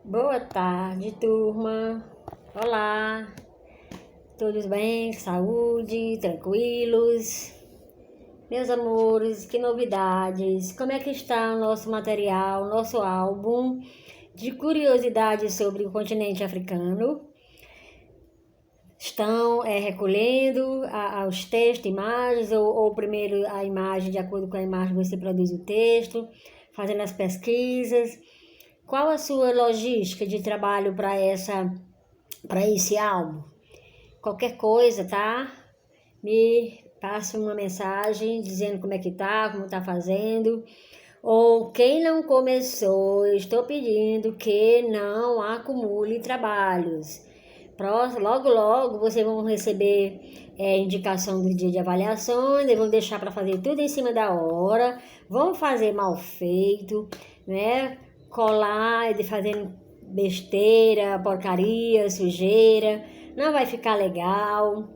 Boa tarde, turma. Olá, todos bem? Saúde? Tranquilos? Meus amores, que novidades? Como é que está o nosso material, o nosso álbum de curiosidades sobre o continente africano? Estão recolhendo os textos, imagens, ou primeiro a imagem, de acordo com a imagem você produz o texto, fazendo as pesquisas? Qual a sua logística de trabalho para esse álbum? Qualquer coisa, tá? Me passa uma mensagem dizendo como é que tá, como tá fazendo. Ou quem não começou, eu estou pedindo que não acumule trabalhos. Logo, logo vocês vão receber indicação do dia de avaliações, eles vão deixar para fazer tudo em cima da hora, vão fazer mal feito, né? Colar, fazendo besteira, porcaria, sujeira, não vai ficar legal.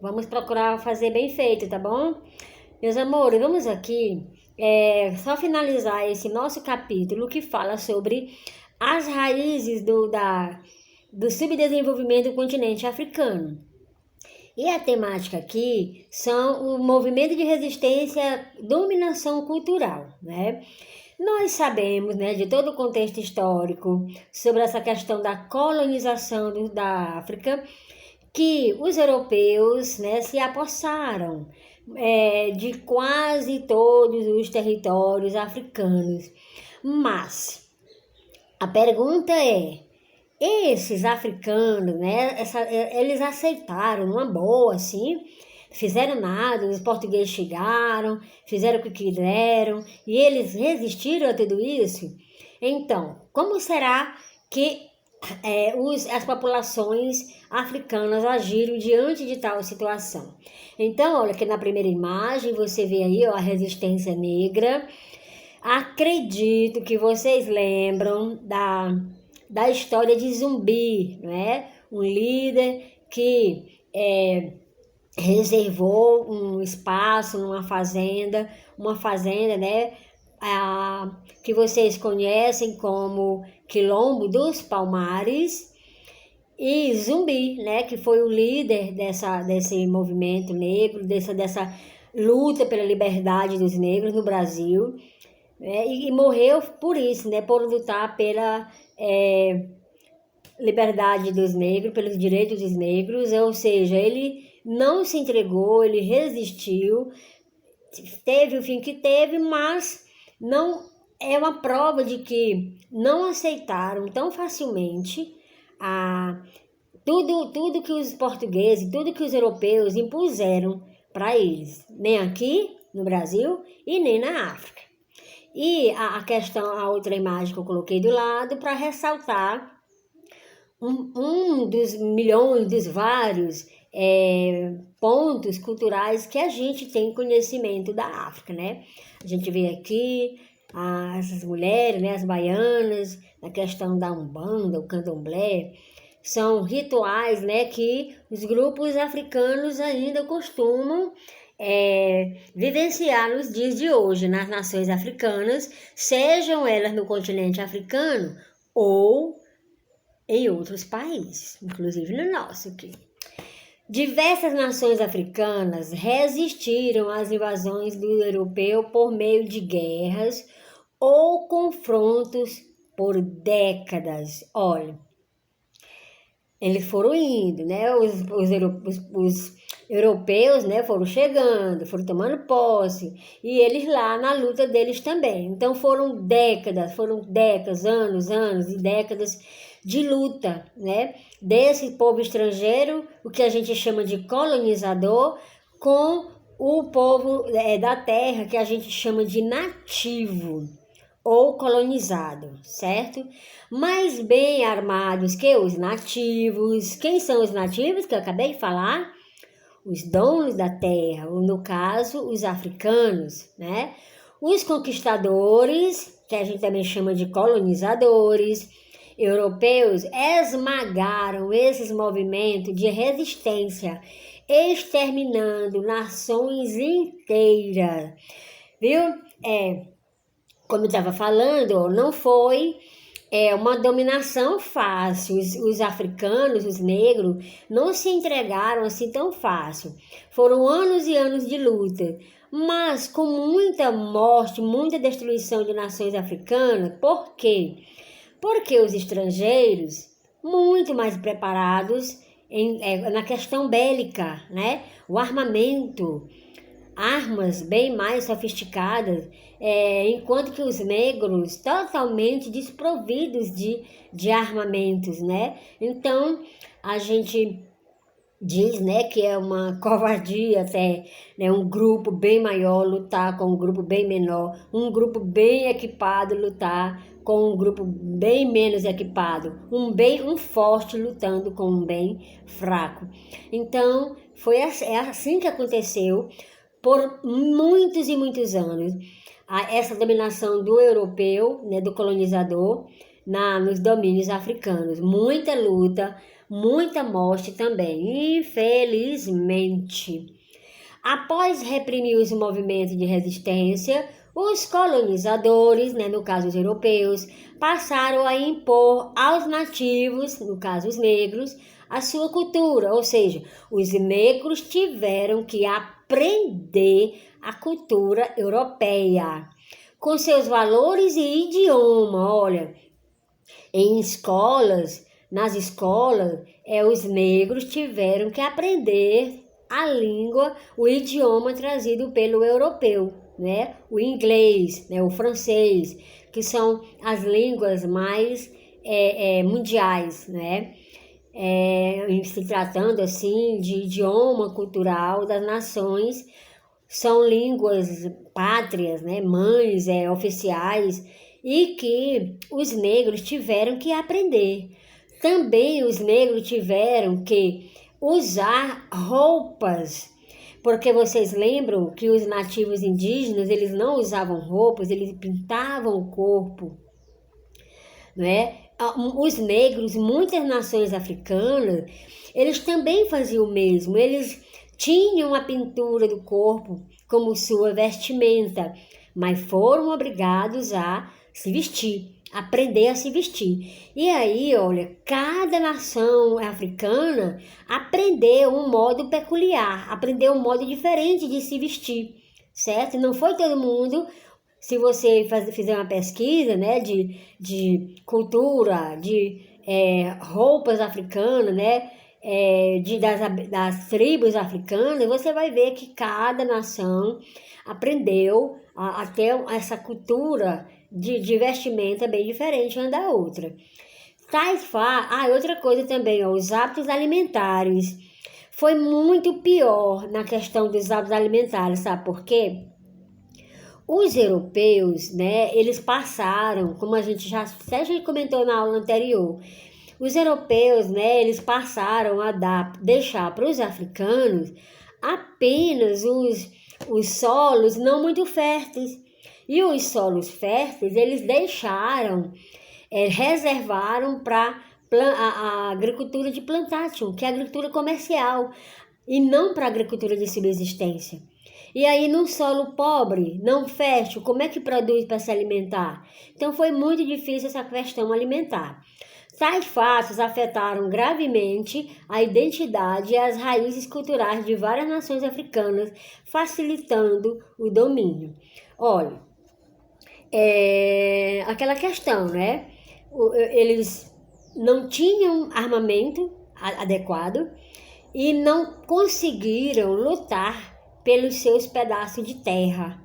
Vamos procurar fazer bem feito, tá bom? Meus amores, vamos aqui só finalizar esse nosso capítulo que fala sobre as raízes do subdesenvolvimento do continente africano. E a temática aqui são o movimento de resistência, dominação cultural, né? Nós sabemos, né, de todo o contexto histórico sobre essa questão da colonização da África, que os europeus, né, se apossaram de quase todos os territórios africanos. Mas a pergunta é, esses africanos, né, eles aceitaram numa boa, assim, fizeram nada, os portugueses chegaram, fizeram o que quiseram, e eles resistiram a tudo isso? Então, como será que as populações africanas agiram diante de tal situação? Então, olha que na primeira imagem você vê aí a resistência negra. Acredito que vocês lembram da história de Zumbi, né? Um líder que reservou um espaço numa fazenda, né? Que vocês conhecem como Quilombo dos Palmares, e Zumbi, né? Que foi o líder desse movimento negro, dessa luta pela liberdade dos negros no Brasil, e morreu por isso, né? Por lutar pela liberdade dos negros, pelos direitos dos negros, ou seja, ele não se entregou, ele resistiu, teve o fim que teve, mas não é uma prova de que não aceitaram tão facilmente tudo que os portugueses, tudo que os europeus impuseram para eles, nem aqui no Brasil e nem na África. E a outra imagem que eu coloquei do lado para ressaltar um dos milhões, dos vários pontos culturais que a gente tem conhecimento da África, né? A gente vê aqui essas mulheres, né, as baianas, na questão da Umbanda, o Candomblé, são rituais, né, que os grupos africanos ainda costumam vivenciar nos dias de hoje, nas nações africanas, sejam elas no continente africano ou em outros países, inclusive no nosso aqui. Diversas nações africanas resistiram às invasões do europeu por meio de guerras ou confrontos por décadas. Olha, eles foram indo, né? Os europeus, né, foram chegando, foram tomando posse, e eles lá na luta deles também. Então foram décadas, anos e décadas de luta, né, desse povo estrangeiro, o que a gente chama de colonizador, com o povo da terra, que a gente chama de nativo ou colonizado, certo? Mais bem armados que os nativos. Quem são os nativos que eu acabei de falar? Os donos da terra, ou no caso, os africanos, né? Os conquistadores, que a gente também chama de colonizadores, europeus, esmagaram esses movimentos de resistência, exterminando nações inteiras, viu? Como eu estava falando, não foi é uma dominação fácil. Os africanos, os negros, não se entregaram assim tão fácil. Foram anos e anos de luta, mas com muita morte, muita destruição de nações africanas. Por quê? Porque os estrangeiros, muito mais preparados na questão bélica, né? O armamento, armas bem mais sofisticadas, enquanto que os negros totalmente desprovidos de armamentos, né? Então, a gente diz, né, que é uma covardia até, né, um grupo bem maior lutar com um grupo bem menor, um grupo bem equipado lutar com um grupo bem menos equipado, um forte lutando com um bem fraco. Então, é assim que aconteceu por muitos e muitos anos, essa dominação do europeu, né, do colonizador, nos domínios africanos. Muita luta, muita morte também, infelizmente. Após reprimir os movimentos de resistência, os colonizadores, né, no caso os europeus, passaram a impor aos nativos, no caso os negros, a sua cultura, ou seja, os negros tiveram que aprender a cultura europeia, com seus valores e idioma. Olha, nas escolas, os negros tiveram que aprender a língua, o idioma trazido pelo europeu, né? O inglês, né? O francês, que são as línguas mais mundiais, né? Se tratando assim de idioma cultural das nações, são línguas pátrias, né? Mães oficiais, e que os negros tiveram que aprender. Também os negros tiveram que usar roupas, porque vocês lembram que os nativos indígenas, eles não usavam roupas, eles pintavam o corpo, né? Os negros, muitas nações africanas, eles também faziam o mesmo, eles tinham a pintura do corpo como sua vestimenta, mas foram obrigados a se vestir, aprender a se vestir. E aí, olha, cada nação africana aprendeu um modo peculiar, aprendeu um modo diferente de se vestir, certo? Não foi todo mundo. Se você fizer uma pesquisa, né, de cultura, de roupas africanas, né, das tribos africanas, você vai ver que cada nação aprendeu a ter essa cultura de vestimenta bem diferente uma da outra. Outra coisa também, os hábitos alimentares. Foi muito pior na questão dos hábitos alimentares, sabe por quê? Os europeus, né, eles passaram, como a gente já comentou na aula anterior, os europeus, né, eles passaram a deixar para os africanos apenas os solos não muito férteis. E os solos férteis, eles reservaram para a agricultura de plantation, que é a agricultura comercial, e não para a agricultura de subsistência. E aí, num solo pobre, não fértil, como é que produz para se alimentar? Então, foi muito difícil essa questão alimentar. Tais fatos afetaram gravemente a identidade e as raízes culturais de várias nações africanas, facilitando o domínio. Olha, aquela questão, né? Eles não tinham armamento adequado e não conseguiram lutar pelos seus pedaços de terra.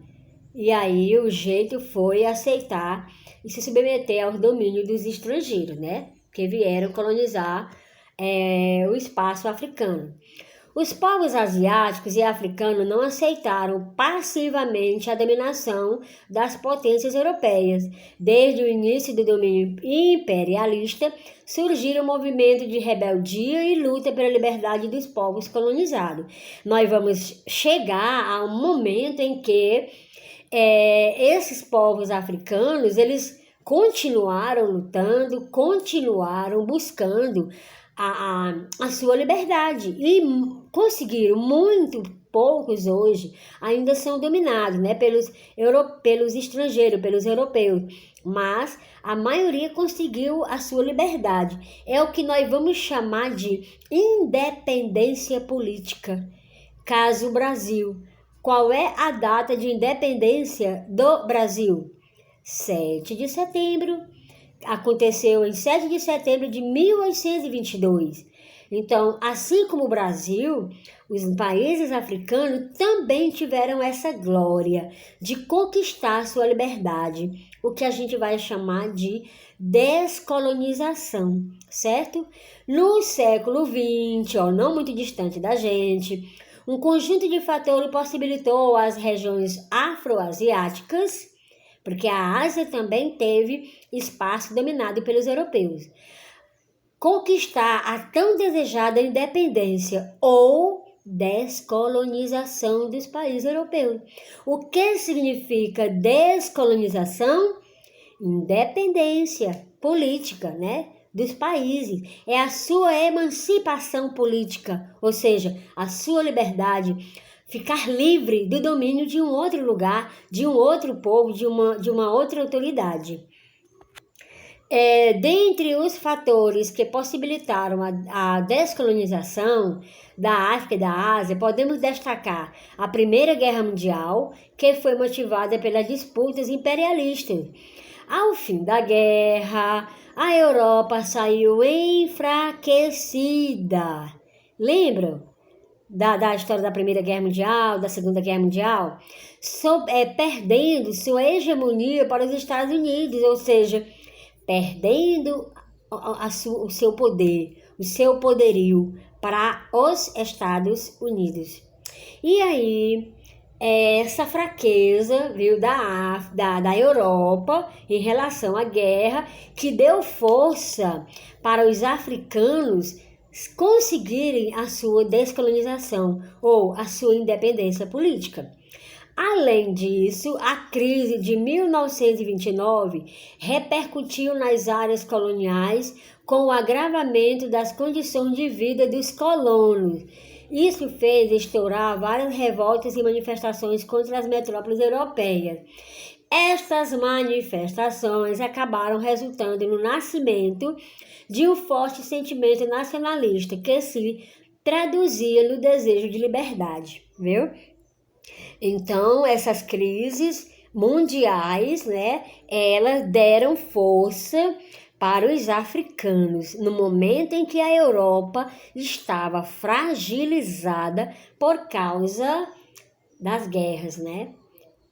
E aí o jeito foi aceitar e se submeter aos domínios dos estrangeiros, né? Que vieram colonizar o espaço africano. Os povos asiáticos e africanos não aceitaram passivamente a dominação das potências europeias. Desde o início do domínio imperialista, surgiram movimentos de rebeldia e luta pela liberdade dos povos colonizados. Nós vamos chegar a um momento em que esses povos africanos, eles continuaram lutando, continuaram buscando a sua liberdade e conseguiram muito poucos hoje ainda são dominados, né, pelos estrangeiros, pelos europeus, mas a maioria conseguiu a sua liberdade. É o que nós vamos chamar de independência política. Caso Brasil. Qual é a data de independência do Brasil? 7 de setembro. Aconteceu em 7 de setembro de 1822. Então, assim como o Brasil, os países africanos também tiveram essa glória de conquistar sua liberdade, o que a gente vai chamar de descolonização, certo? No século XX, não muito distante da gente, um conjunto de fatores possibilitou as regiões afroasiáticas, porque a Ásia também teve espaço dominado pelos europeus, conquistar a tão desejada independência ou descolonização dos países europeus. O que significa descolonização? Independência política, né, dos países. É a sua emancipação política, ou seja, a sua liberdade, ficar livre do domínio de um outro lugar, de um outro povo, de uma outra autoridade. Dentre os fatores que possibilitaram a descolonização da África e da Ásia, podemos destacar a Primeira Guerra Mundial, que foi motivada pelas disputas imperialistas. Ao fim da guerra, a Europa saiu enfraquecida. Lembram da história da Primeira Guerra Mundial, da Segunda Guerra Mundial? Perdendo sua hegemonia para os Estados Unidos, ou seja, perdendo o seu poder, o seu poderio para os Estados Unidos. E aí, essa fraqueza, viu, da Europa em relação à guerra, que deu força para os africanos conseguirem a sua descolonização ou a sua independência política. Além disso, a crise de 1929 repercutiu nas áreas coloniais com o agravamento das condições de vida dos colonos. Isso fez estourar várias revoltas e manifestações contra as metrópoles europeias. Estas manifestações acabaram resultando no nascimento de um forte sentimento nacionalista que se traduzia no desejo de liberdade, viu? Então, essas crises mundiais, né, elas deram força para os africanos, no momento em que a Europa estava fragilizada por causa das guerras, né?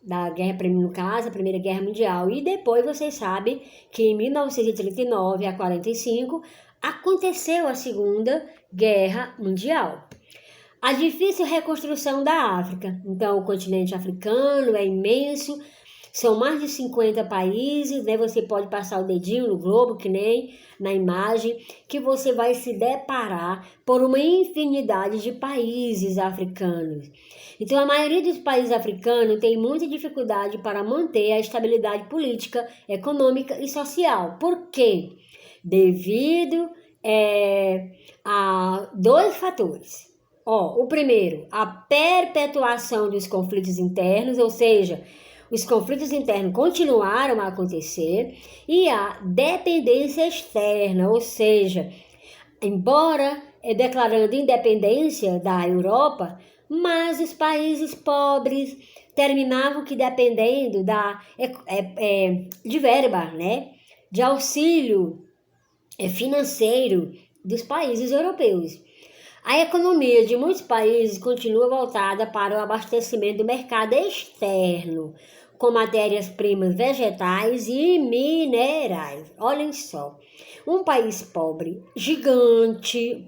Da guerra, no caso, a Primeira Guerra Mundial. E depois vocês sabem que em 1939 a 45 aconteceu a Segunda Guerra Mundial. A difícil reconstrução da África. Então, o continente africano é imenso, são mais de 50 países, né? Você pode passar o dedinho no globo, que nem na imagem, que você vai se deparar por uma infinidade de países africanos. Então, a maioria dos países africanos tem muita dificuldade para manter a estabilidade política, econômica e social. Por quê? Devido a dois fatores. O primeiro, a perpetuação dos conflitos internos, ou seja, os conflitos internos continuaram a acontecer, e a dependência externa, ou seja, embora declarando independência da Europa, mas os países pobres terminavam que dependendo de verba, né, de auxílio financeiro dos países europeus. A economia de muitos países continua voltada para o abastecimento do mercado externo, com matérias-primas vegetais e minerais. Olhem só, um país pobre, gigante,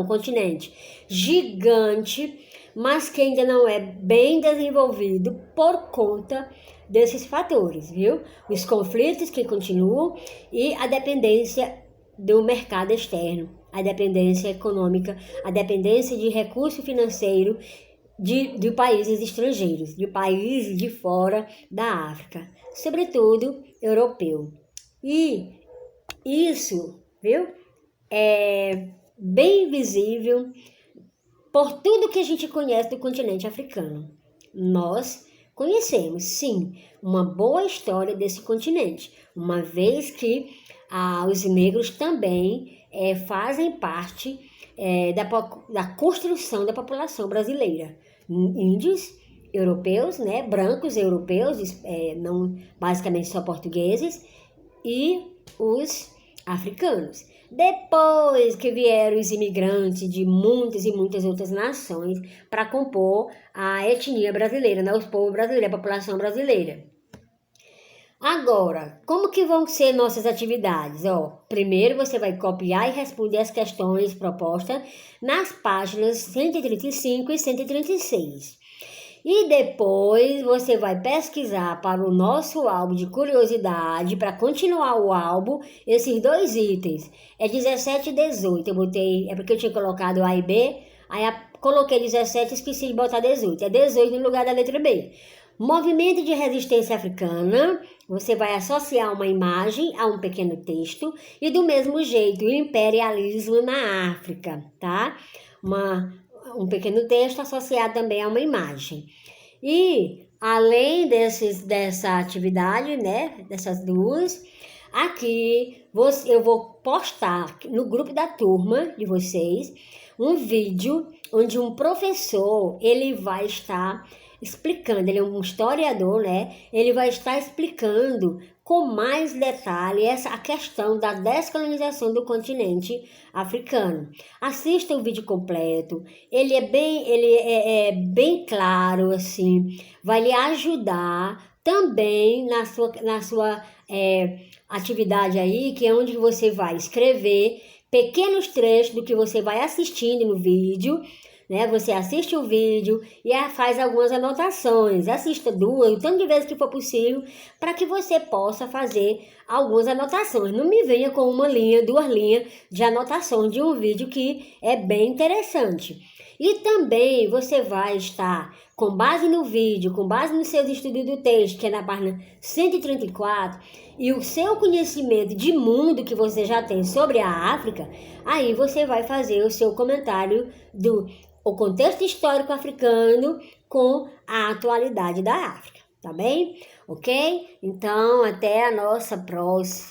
continente, gigante, mas que ainda não é bem desenvolvido por conta desses fatores, viu? Os conflitos que continuam e a dependência do mercado externo, a dependência econômica, a dependência de recurso financeiro de países estrangeiros, de países de fora da África, sobretudo europeu. E isso, viu, é bem visível por tudo que a gente conhece do continente africano. Nós conhecemos, sim, uma boa história desse continente, uma vez que os negros também fazem parte da construção da população brasileira. Índios, europeus, né, brancos europeus, não basicamente só portugueses, e os africanos. Depois que vieram os imigrantes de muitas e muitas outras nações para compor a etnia brasileira, né, os povos brasileiros, a população brasileira. Agora, como que vão ser nossas atividades? Primeiro você vai copiar e responder as questões propostas nas páginas 135 e 136. E depois você vai pesquisar para o nosso álbum de curiosidade, para continuar o álbum, esses 2 itens. É 17 e 18, eu botei, é porque eu tinha colocado A e B, aí coloquei 17 e esqueci de botar 18. É 18 no lugar da letra B. Movimento de resistência africana, você vai associar uma imagem a um pequeno texto e do mesmo jeito, o imperialismo na África, tá? Um pequeno texto associado também a uma imagem. E além dessa atividade, né, dessas duas, aqui eu vou postar no grupo da turma de vocês um vídeo onde um professor, ele vai estar explicando, ele é um historiador, né? Ele vai estar explicando com mais detalhe a questão da descolonização do continente africano. Assista o vídeo completo, ele é bem claro, assim, vai lhe ajudar também na sua atividade aí, que é onde você vai escrever pequenos trechos do que você vai assistindo no vídeo, né? Você assiste o vídeo e faz algumas anotações, assista 2, o tanto de vezes que for possível, para que você possa fazer algumas anotações. Não me venha com 1 linha, 2 linhas de anotação de um vídeo que é bem interessante. E também você vai estar, com base no vídeo, com base nos seus estudos do texto, que é na página 134, e o seu conhecimento de mundo que você já tem sobre a África, aí você vai fazer o seu comentário o contexto histórico africano com a atualidade da África, tá bem? Ok? Então, até a nossa próxima.